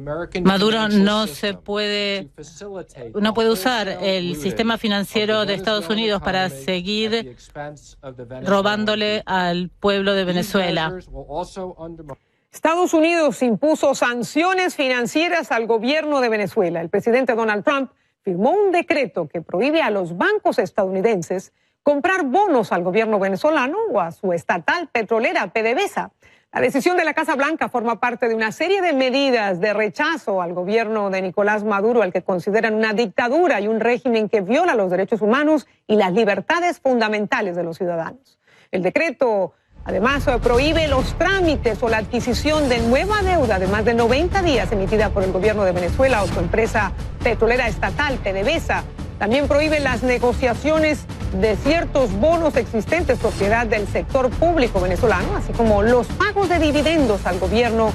Maduro no puede usar el sistema financiero de Estados Unidos para seguir robándole al pueblo de Venezuela. Estados Unidos impuso sanciones financieras al gobierno de Venezuela. El presidente Donald Trump firmó un decreto que prohíbe a los bancos estadounidenses comprar bonos al gobierno venezolano o a su estatal petrolera PDVSA. La decisión de la Casa Blanca forma parte de una serie de medidas de rechazo al gobierno de Nicolás Maduro, al que consideran una dictadura y un régimen que viola los derechos humanos y las libertades fundamentales de los ciudadanos. El decreto, además, prohíbe los trámites o la adquisición de nueva deuda de más de 90 días emitida por el gobierno de Venezuela o su empresa petrolera estatal, PDVSA. También prohíbe las negociaciones de ciertos bonos existentes propiedad del sector público venezolano, así como los pagos de dividendos al gobierno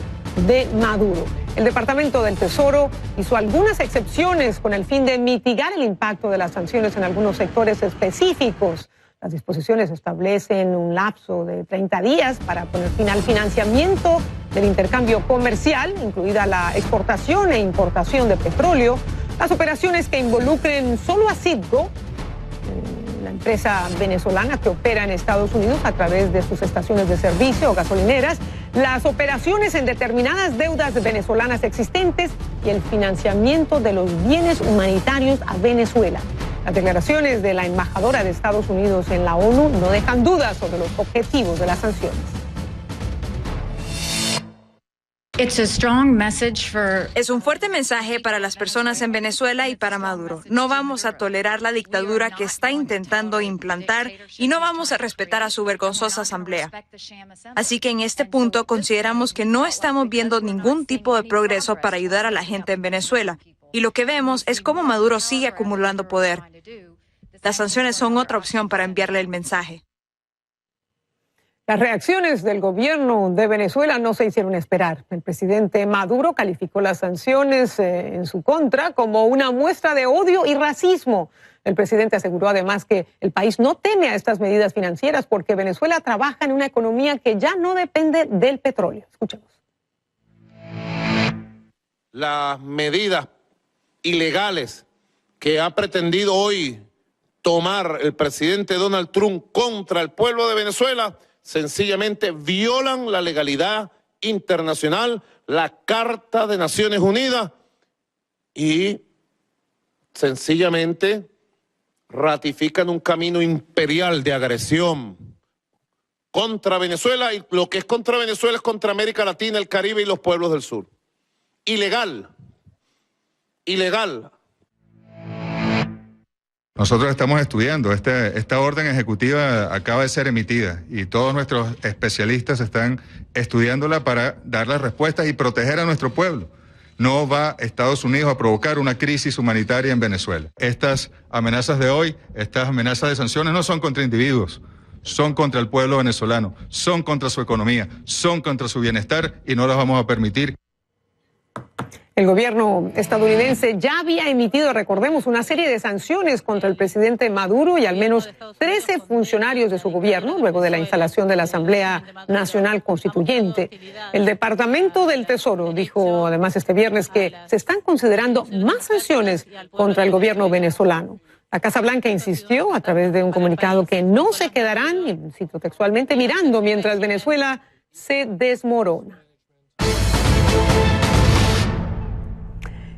de Maduro. El Departamento del Tesoro hizo algunas excepciones con el fin de mitigar el impacto de las sanciones en algunos sectores específicos. Las disposiciones establecen un lapso de 30 días para poner fin al financiamiento del intercambio comercial, incluida la exportación e importación de petróleo, las operaciones que involucren solo a Citgo, la empresa venezolana que opera en Estados Unidos a través de sus estaciones de servicio o gasolineras, las operaciones en determinadas deudas venezolanas existentes y el financiamiento de los bienes humanitarios a Venezuela. Las declaraciones de la embajadora de Estados Unidos en la ONU no dejan dudas sobre los objetivos de las sanciones. Es un fuerte mensaje para las personas en Venezuela y para Maduro. No vamos a tolerar la dictadura que está intentando implantar y no vamos a respetar a su vergonzosa asamblea. Así que en este punto consideramos que no estamos viendo ningún tipo de progreso para ayudar a la gente en Venezuela. Y lo que vemos es cómo Maduro sigue acumulando poder. Las sanciones son otra opción para enviarle el mensaje. Las reacciones del gobierno de Venezuela no se hicieron esperar. El presidente Maduro calificó las sanciones en su contra como una muestra de odio y racismo. El presidente aseguró además que el país no teme a estas medidas financieras porque Venezuela trabaja en una economía que ya no depende del petróleo. Escuchemos. Las medidas ilegales que ha pretendido hoy tomar el presidente Donald Trump contra el pueblo de Venezuela sencillamente violan la legalidad internacional, la Carta de Naciones Unidas y sencillamente ratifican un camino imperial de agresión contra Venezuela, y lo que es contra Venezuela es contra América Latina, el Caribe y los pueblos del sur. Ilegal. Ilegal. Nosotros estamos estudiando, esta orden ejecutiva acaba de ser emitida y todos nuestros especialistas están estudiándola para dar las respuestas y proteger a nuestro pueblo. No va Estados Unidos a provocar una crisis humanitaria en Venezuela. Estas amenazas de hoy, estas amenazas de sanciones no son contra individuos, son contra el pueblo venezolano, son contra su economía, son contra su bienestar y no las vamos a permitir. El gobierno estadounidense ya había emitido, recordemos, una serie de sanciones contra el presidente Maduro y al menos 13 funcionarios de su gobierno luego de la instalación de la Asamblea Nacional Constituyente. El Departamento del Tesoro dijo además este viernes que se están considerando más sanciones contra el gobierno venezolano. La Casa Blanca insistió a través de un comunicado que no se quedarán, y cito textualmente, mirando mientras Venezuela se desmorona.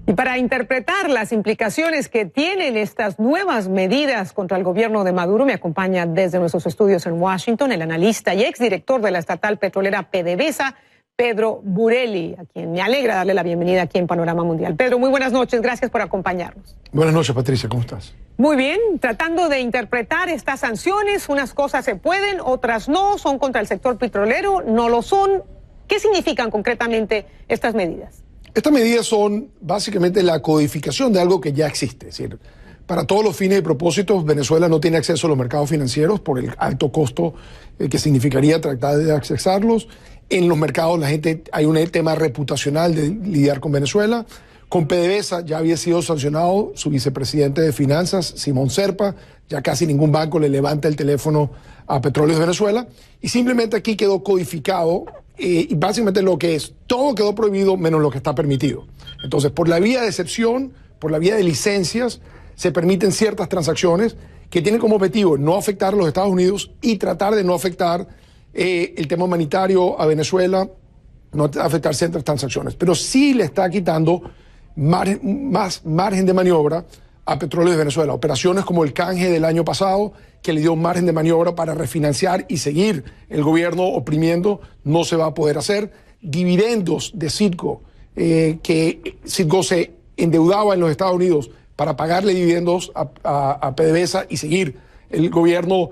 Y para interpretar las implicaciones que tienen estas nuevas medidas contra el gobierno de Maduro, me acompaña desde nuestros estudios en Washington el analista y exdirector de la estatal petrolera PDVSA, Pedro Burelli, a quien me alegra darle la bienvenida aquí en Panorama Mundial. Pedro, muy buenas noches, gracias por acompañarnos. Buenas noches, Patricia, ¿cómo estás? Muy bien, tratando de interpretar estas sanciones, unas cosas se pueden, otras no, son contra el sector petrolero, no lo son. ¿Qué significan concretamente estas medidas? Estas medidas son básicamente la codificación de algo que ya existe. Es decir, para todos los fines y propósitos, Venezuela no tiene acceso a los mercados financieros por el alto costo que significaría tratar de accesarlos. En los mercados hay un tema reputacional de lidiar con Venezuela. Con PDVSA ya había sido sancionado su vicepresidente de Finanzas, Simón Serpa. Ya casi ningún banco le levanta el teléfono a Petróleos de Venezuela. Y simplemente aquí quedó codificado y básicamente lo que es, todo quedó prohibido menos lo que está permitido. Entonces, por la vía de excepción, por la vía de licencias, se permiten ciertas transacciones que tienen como objetivo no afectar a los Estados Unidos y tratar de no afectar el tema humanitario a Venezuela, no afectar ciertas transacciones. Pero sí le está quitando más margen de maniobra a Petróleos de Venezuela. Operaciones como el canje del año pasado, que le dio un margen de maniobra para refinanciar y seguir el gobierno oprimiendo, no se va a poder hacer. Dividendos de Citgo, que Citgo se endeudaba en los Estados Unidos para pagarle dividendos a PDVSA y seguir el gobierno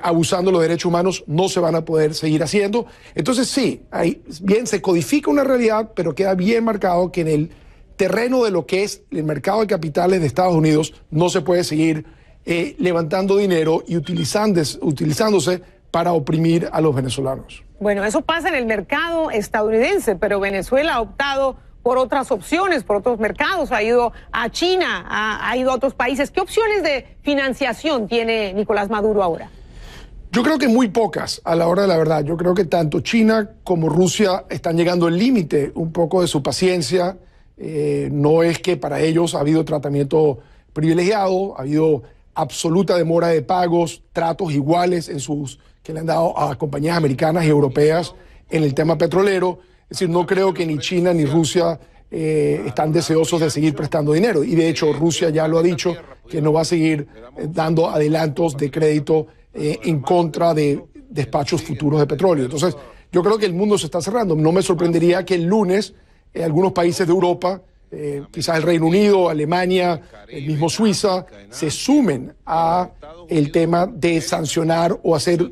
abusando de los derechos humanos, no se van a poder seguir haciendo. Entonces sí, bien se codifica una realidad, pero queda bien marcado que en el terreno de lo que es el mercado de capitales de Estados Unidos no se puede seguir levantando dinero y utilizándose para oprimir a los venezolanos. Bueno, eso pasa en el mercado estadounidense, pero Venezuela ha optado por otras opciones, por otros mercados, ha ido a China, ha ido a otros países. ¿Qué opciones de financiación tiene Nicolás Maduro ahora? Yo creo que muy pocas, a la hora de la verdad. Yo creo que tanto China como Rusia están llegando al límite un poco de su paciencia. No es que para ellos ha habido tratamiento privilegiado, ha habido absoluta demora de pagos, tratos iguales que le han dado a compañías americanas y europeas en el tema petrolero. Es decir, no creo que ni China ni Rusia están deseosos de seguir prestando dinero. Y de hecho Rusia ya lo ha dicho, que no va a seguir dando adelantos de crédito en contra de despachos futuros de petróleo. Entonces, yo creo que el mundo se está cerrando. No me sorprendería que el lunes algunos países de Europa, quizás el Reino Unido, Alemania, el mismo Suiza, se sumen a el tema de sancionar o hacer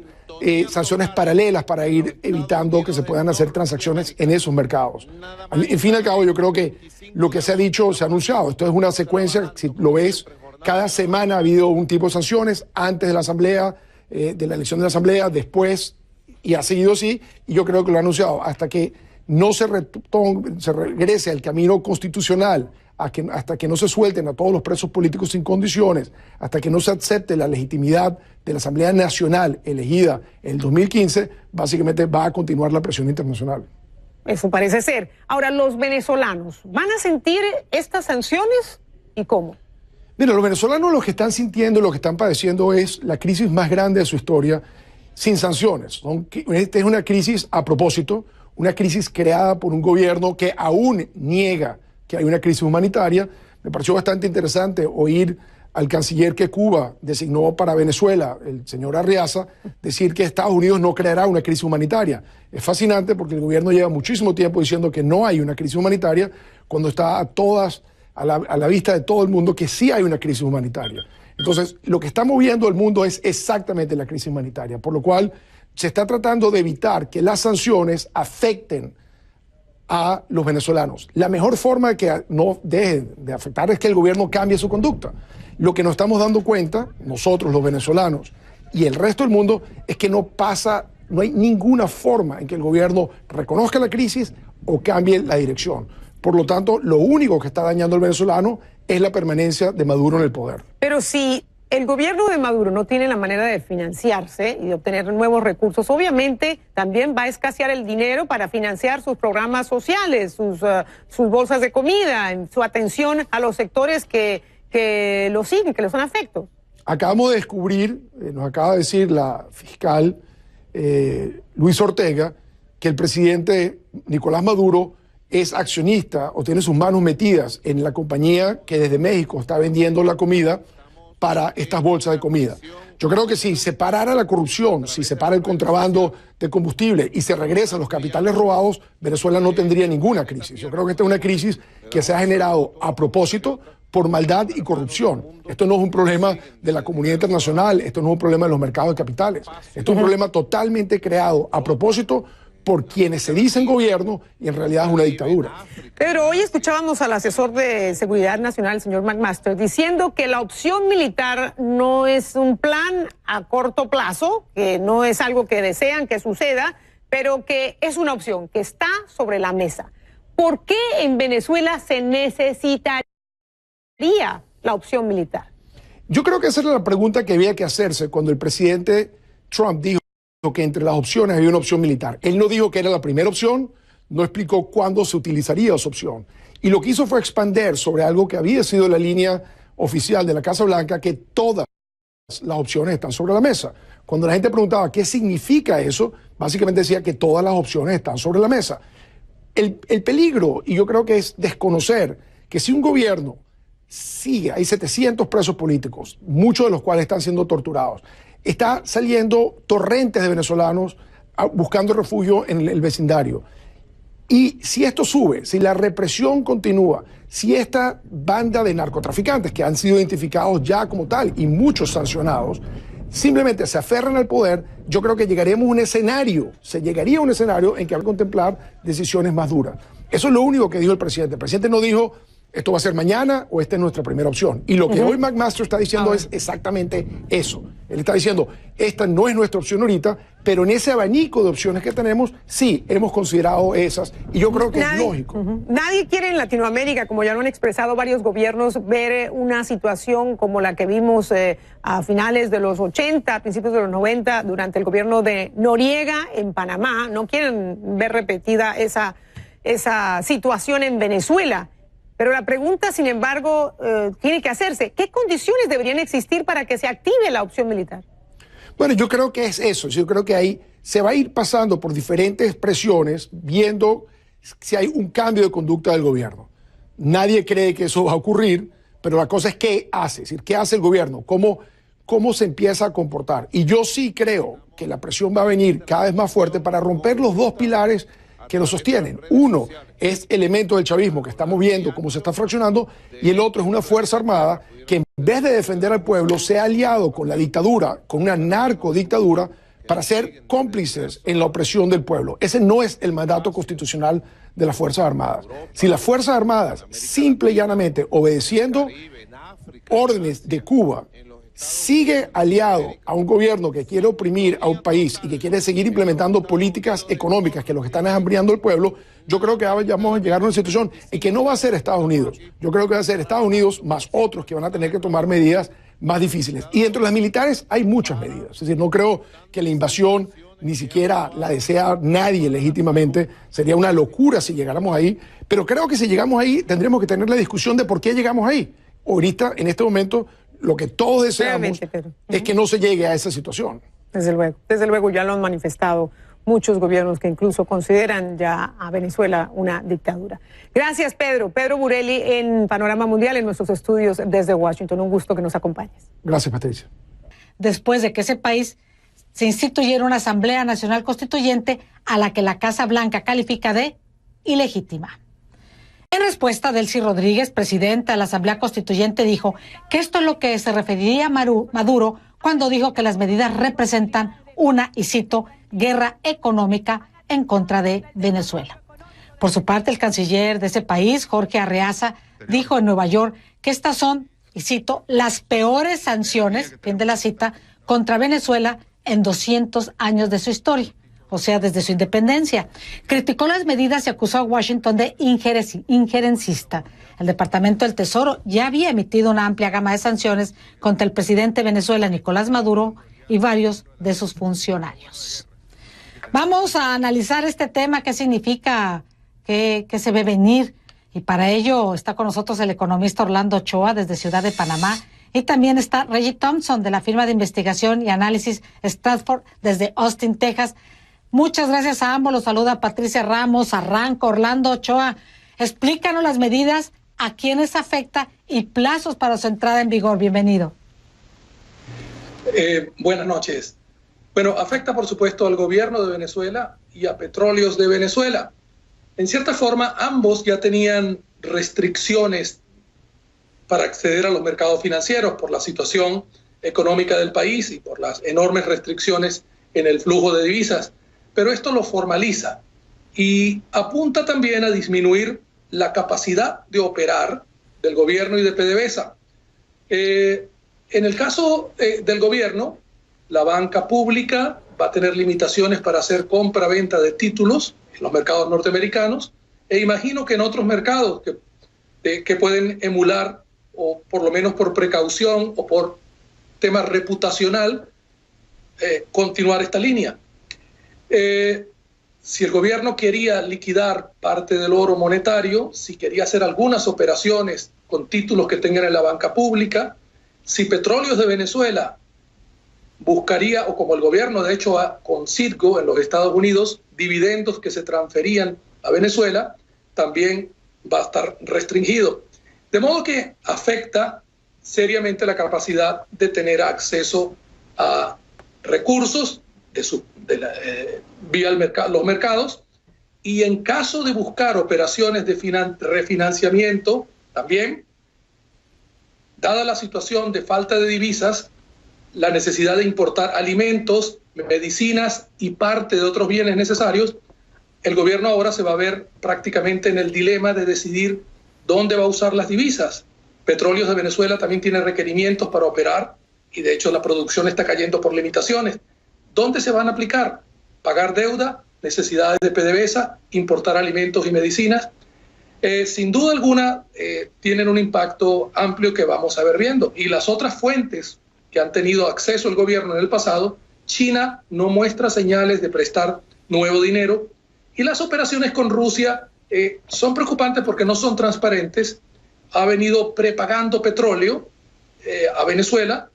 sanciones paralelas para ir evitando que se puedan hacer transacciones en esos mercados. En fin y al cabo, yo creo que lo que se ha dicho, se ha anunciado. Esto es una secuencia, si lo ves, cada semana ha habido un tipo de sanciones antes de la asamblea, de la elección de la asamblea, después, y ha seguido así, y yo creo que lo ha anunciado hasta que no se regrese al camino constitucional, hasta que no se suelten a todos los presos políticos sin condiciones, hasta que no se acepte la legitimidad de la Asamblea Nacional elegida en el 2015, básicamente va a continuar la presión internacional. Eso parece ser. Ahora, ¿los venezolanos van a sentir estas sanciones y cómo? Mira, los venezolanos lo que están sintiendo, lo que están padeciendo es la crisis más grande de su historia sin sanciones. Esta es una crisis a propósito, una crisis creada por un gobierno que aún niega que hay una crisis humanitaria. Me pareció bastante interesante oír al canciller que Cuba designó para Venezuela, el señor Arriaza, decir que Estados Unidos no creará una crisis humanitaria. Es fascinante porque el gobierno lleva muchísimo tiempo diciendo que no hay una crisis humanitaria, cuando está a la vista de todo el mundo que sí hay una crisis humanitaria. Entonces, lo que está moviendo el mundo es exactamente la crisis humanitaria, por lo cual se está tratando de evitar que las sanciones afecten a los venezolanos. La mejor forma de que no dejen de afectar es que el gobierno cambie su conducta. Lo que nos estamos dando cuenta, nosotros los venezolanos y el resto del mundo, es que no hay ninguna forma en que el gobierno reconozca la crisis o cambie la dirección. Por lo tanto, lo único que está dañando al venezolano es la permanencia de Maduro en el poder. Pero si el gobierno de Maduro no tiene la manera de financiarse y de obtener nuevos recursos, obviamente también va a escasear el dinero para financiar sus programas sociales, sus bolsas de comida, su atención a los sectores que lo siguen, que le son afectos. Acabamos de descubrir, nos acaba de decir la fiscal Luis Ortega, que el presidente Nicolás Maduro es accionista o tiene sus manos metidas en la compañía que desde México está vendiendo la comida para estas bolsas de comida. Yo creo que si se parara la corrupción, si se para el contrabando de combustible y se regresan los capitales robados, Venezuela no tendría ninguna crisis. Yo creo que esta es una crisis que se ha generado a propósito por maldad y corrupción. Esto no es un problema de la comunidad internacional, esto no es un problema de los mercados de capitales. Esto es un problema totalmente creado a propósito por quienes se dicen gobierno y en realidad es una dictadura. Pedro, hoy escuchábamos al asesor de Seguridad Nacional, el señor McMaster, diciendo que la opción militar no es un plan a corto plazo, que no es algo que desean que suceda, pero que es una opción que está sobre la mesa. ¿Por qué en Venezuela se necesitaría la opción militar? Yo creo que esa era la pregunta que había que hacerse cuando el presidente Trump dijo que entre las opciones había una opción militar. Él no dijo que era la primera opción, no explicó cuándo se utilizaría esa opción. Y lo que hizo fue expander sobre algo que había sido la línea oficial de la Casa Blanca, que todas las opciones están sobre la mesa. Cuando la gente preguntaba qué significa eso, básicamente decía que todas las opciones están sobre la mesa. El peligro, y yo creo que es desconocer que si un gobierno sigue, hay 700 presos políticos, muchos de los cuales están siendo torturados, está saliendo torrentes de venezolanos buscando refugio en el vecindario. Y si esto sube, si la represión continúa, si esta banda de narcotraficantes que han sido identificados ya como tal y muchos sancionados, simplemente se aferran al poder, yo creo que se llegaría a un escenario en que hay que contemplar decisiones más duras. Eso es lo único que dijo el presidente. El presidente no dijo esto va a ser mañana o esta es nuestra primera opción. Y lo que hoy McMaster está diciendo es exactamente eso. Él está diciendo, esta no es nuestra opción ahorita, pero en ese abanico de opciones que tenemos, sí, hemos considerado esas. Y yo creo que es lógico. Nadie quiere en Latinoamérica, como ya lo han expresado varios gobiernos, ver una situación como la que vimos a finales de los 80, a principios de los 90, durante el gobierno de Noriega en Panamá. No quieren ver repetida esa situación en Venezuela. Pero la pregunta, sin embargo, tiene que hacerse. ¿Qué condiciones deberían existir para que se active la opción militar? Bueno, yo creo que es eso. Yo creo que ahí se va a ir pasando por diferentes presiones, viendo si hay un cambio de conducta del gobierno. Nadie cree que eso va a ocurrir, pero la cosa es qué hace. Es decir, ¿qué hace el gobierno? ¿Cómo se empieza a comportar? Y yo sí creo que la presión va a venir cada vez más fuerte para romper los dos pilares que lo sostienen. Uno es elemento del chavismo que estamos viendo cómo se está fraccionando, y el otro es una fuerza armada que en vez de defender al pueblo se ha aliado con la dictadura, con una narcodictadura, para ser cómplices en la opresión del pueblo. Ese no es el mandato constitucional de las Fuerzas Armadas. Si las Fuerzas Armadas, simple y llanamente obedeciendo órdenes de Cuba, sigue aliado a un gobierno que quiere oprimir a un país y que quiere seguir implementando políticas económicas que lo que están es hambriando al pueblo, yo creo que vamos a llegar a una situación en que no va a ser Estados Unidos. Yo creo que va a ser Estados Unidos más otros que van a tener que tomar medidas más difíciles. Y dentro de las militares hay muchas medidas. Es decir, no creo que la invasión ni siquiera la desea nadie legítimamente. Sería una locura si llegáramos ahí. Pero creo que si llegamos ahí, tendremos que tener la discusión de por qué llegamos ahí. Ahorita, en este momento, lo que todos deseamos es que no se llegue a esa situación. Desde luego ya lo han manifestado muchos gobiernos que incluso consideran ya a Venezuela una dictadura. Gracias, Pedro. Pedro Burelli en Panorama Mundial, en nuestros estudios desde Washington. Un gusto que nos acompañes. Gracias, Patricia. Después de que ese país se instituyera una Asamblea Nacional Constituyente a la que la Casa Blanca califica de ilegítima. En respuesta, Delcy Rodríguez, presidenta de la Asamblea Constituyente, dijo que esto es lo que se referiría a Maduro cuando dijo que las medidas representan una, y cito, guerra económica en contra de Venezuela. Por su parte, el canciller de ese país, Jorge Arreaza, dijo en Nueva York que estas son, y cito, las peores sanciones, fin de la cita, contra Venezuela en 200 años de su historia. O sea, desde su independencia. Criticó las medidas y acusó a Washington de injerencista. El Departamento del Tesoro ya había emitido una amplia gama de sanciones contra el presidente de Venezuela, Nicolás Maduro, y varios de sus funcionarios. Vamos a analizar este tema, qué significa, qué se ve venir. Y para ello está con nosotros el economista Orlando Ochoa desde Ciudad de Panamá. Y también está Reggie Thompson de la firma de investigación y análisis Stratford desde Austin, Texas. Muchas gracias a ambos. Los saluda Patricia Ramos. Arranca Orlando Ochoa. Explícanos las medidas, a quiénes afecta y plazos para su entrada en vigor. Bienvenido. Buenas noches. Bueno, afecta por supuesto al gobierno de Venezuela y a Petróleos de Venezuela. En cierta forma, ambos ya tenían restricciones para acceder a los mercados financieros por la situación económica del país y por las enormes restricciones en el flujo de divisas. Pero esto lo formaliza y apunta también a disminuir la capacidad de operar del gobierno y de PDVSA. En el caso del gobierno, la banca pública va a tener limitaciones para hacer compra-venta de títulos en los mercados norteamericanos, e imagino que en otros mercados que pueden emular, o por lo menos por precaución o por tema reputacional, continuar esta línea. Si el gobierno quería liquidar parte del oro monetario, si quería hacer algunas operaciones con títulos que tengan en la banca pública, si Petróleos de Venezuela buscaría, o como el gobierno de hecho con Citgo en los Estados Unidos, dividendos que se transferían a Venezuela, también va a estar restringido. De modo que afecta seriamente la capacidad de tener acceso a recursos vía los mercados, y en caso de buscar operaciones de refinanciamiento, también, dada la situación de falta de divisas, la necesidad de importar alimentos, medicinas y parte de otros bienes necesarios, el gobierno ahora se va a ver prácticamente en el dilema de decidir dónde va a usar las divisas. Petróleos de Venezuela también tiene requerimientos para operar y de hecho la producción está cayendo por limitaciones. ¿Dónde se van a aplicar? Pagar deuda, necesidades de PDVSA, importar alimentos y medicinas. Sin duda alguna tienen un impacto amplio que vamos a ver viendo. Y las otras fuentes que han tenido acceso al gobierno en el pasado, China no muestra señales de prestar nuevo dinero, y las operaciones con Rusia son preocupantes porque no son transparentes. Ha venido prepagando petróleo a Venezuela,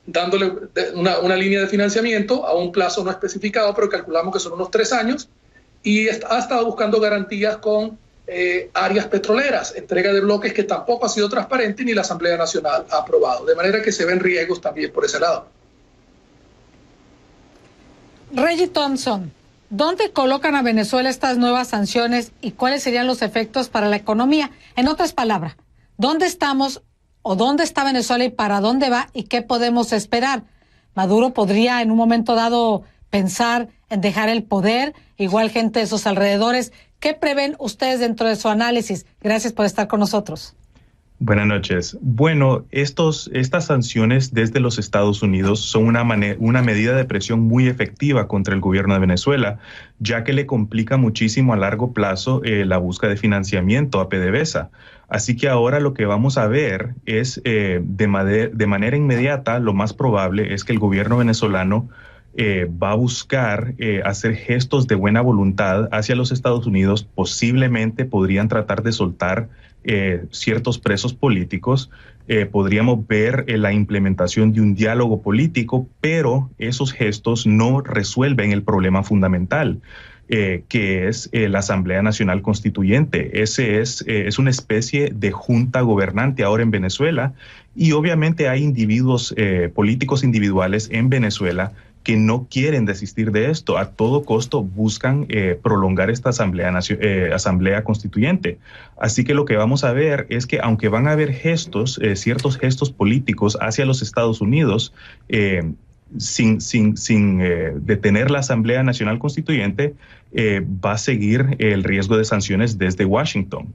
dándole una línea de financiamiento a un plazo no especificado, pero calculamos que son unos 3 años, y ha estado buscando garantías con áreas petroleras, entrega de bloques que tampoco ha sido transparente ni la Asamblea Nacional ha aprobado, de manera que se ven riesgos también por ese lado. Reggie Thompson, ¿dónde colocan a Venezuela estas nuevas sanciones y cuáles serían los efectos para la economía? En otras palabras, ¿dónde estamos o dónde está Venezuela y para dónde va y qué podemos esperar? Maduro podría en un momento dado pensar en dejar el poder, igual gente de sus alrededores. ¿Qué prevén ustedes dentro de su análisis? Gracias por estar con nosotros. Buenas noches. Bueno, estas sanciones desde los Estados Unidos son una medida de presión muy efectiva contra el gobierno de Venezuela, ya que le complica muchísimo a largo plazo la búsqueda de financiamiento a PDVSA. Así que ahora lo que vamos a ver es, de manera inmediata, lo más probable es que el gobierno venezolano va a buscar hacer gestos de buena voluntad hacia los Estados Unidos. Posiblemente podrían tratar de soltar ciertos presos políticos. Podríamos ver la implementación de un diálogo político, pero esos gestos no resuelven el problema fundamental, que es la Asamblea Nacional Constituyente. Ese es una especie de junta gobernante ahora en Venezuela, y obviamente hay individuos, políticos individuales en Venezuela que no quieren desistir de esto. A todo costo buscan prolongar esta asamblea constituyente. Así que lo que vamos a ver es que aunque van a haber gestos, ciertos gestos políticos hacia los Estados Unidos, sin detener la Asamblea Nacional Constituyente, va a seguir el riesgo de sanciones desde Washington.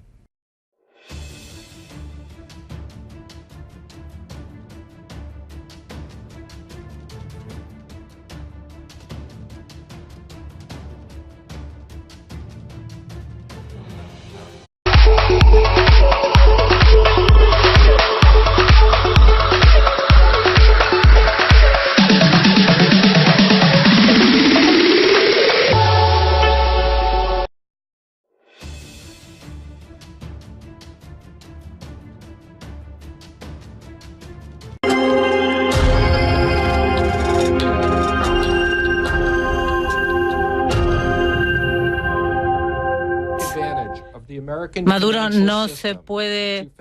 Maduro no puede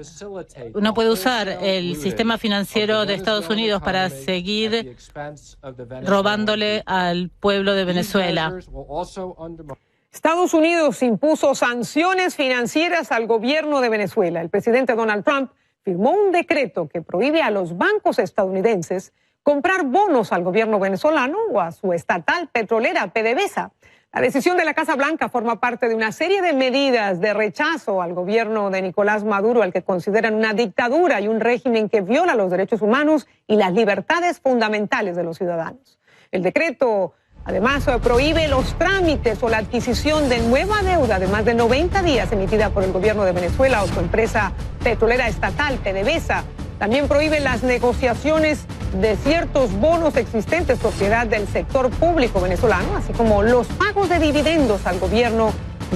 usar el sistema financiero de Estados Unidos para seguir robándole al pueblo de Venezuela. Estados Unidos impuso sanciones financieras al gobierno de Venezuela. El presidente Donald Trump firmó un decreto que prohíbe a los bancos estadounidenses comprar bonos al gobierno venezolano o a su estatal petrolera PDVSA. La decisión de la Casa Blanca forma parte de una serie de medidas de rechazo al gobierno de Nicolás Maduro, al que consideran una dictadura y un régimen que viola los derechos humanos y las libertades fundamentales de los ciudadanos. El decreto, además, prohíbe los trámites o la adquisición de nueva deuda de más de 90 días emitida por el gobierno de Venezuela o su empresa petrolera estatal, PDVSA, También prohíbe las negociaciones de ciertos bonos existentes propiedad del sector público venezolano, así como los pagos de dividendos al gobierno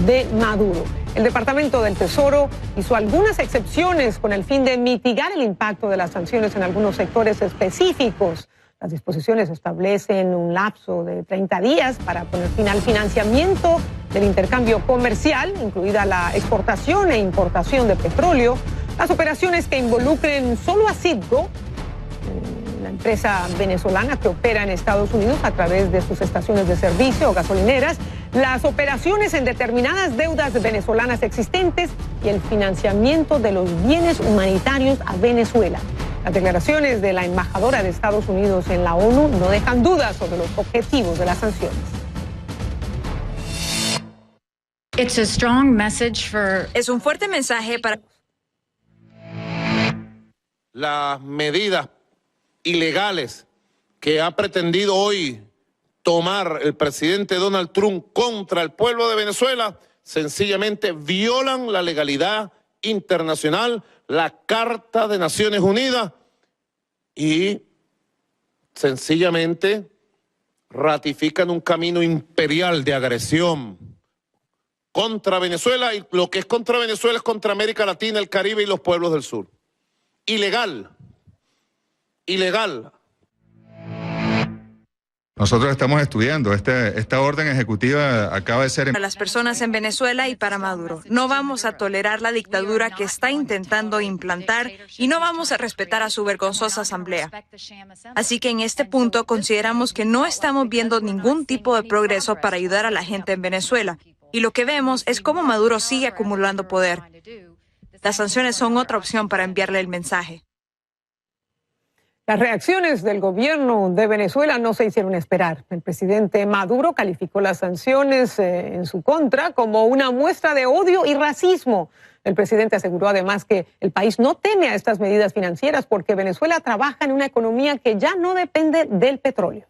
de Maduro. El Departamento del Tesoro hizo algunas excepciones con el fin de mitigar el impacto de las sanciones en algunos sectores específicos. Las disposiciones establecen un lapso de 30 días para poner fin al financiamiento del intercambio comercial, incluida la exportación e importación de petróleo, las operaciones que involucren solo a Citgo, la empresa venezolana que opera en Estados Unidos a través de sus estaciones de servicio o gasolineras, las operaciones en determinadas deudas venezolanas existentes y el financiamiento de los bienes humanitarios a Venezuela. Las declaraciones de la embajadora de Estados Unidos en la ONU no dejan dudas sobre los objetivos de las sanciones. Es un fuerte mensaje para las medidas ilegales que ha pretendido hoy tomar el presidente Donald Trump contra el pueblo de Venezuela sencillamente violan la legalidad internacional, la Carta de Naciones Unidas y sencillamente ratifican un camino imperial de agresión contra Venezuela, y lo que es contra Venezuela es contra América Latina, el Caribe y los pueblos del sur. Ilegal. Ilegal. Nosotros estamos estudiando. Esta orden ejecutiva acaba de ser... Para las personas en Venezuela y para Maduro. No vamos a tolerar la dictadura que está intentando implantar y no vamos a respetar a su vergonzosa asamblea. Así que en este punto consideramos que no estamos viendo ningún tipo de progreso para ayudar a la gente en Venezuela. Y lo que vemos es cómo Maduro sigue acumulando poder. Las sanciones son otra opción para enviarle el mensaje. Las reacciones del gobierno de Venezuela no se hicieron esperar. El presidente Maduro calificó las sanciones en su contra como una muestra de odio y racismo. El presidente aseguró además que el país no teme a estas medidas financieras porque Venezuela trabaja en una economía que ya no depende del petróleo.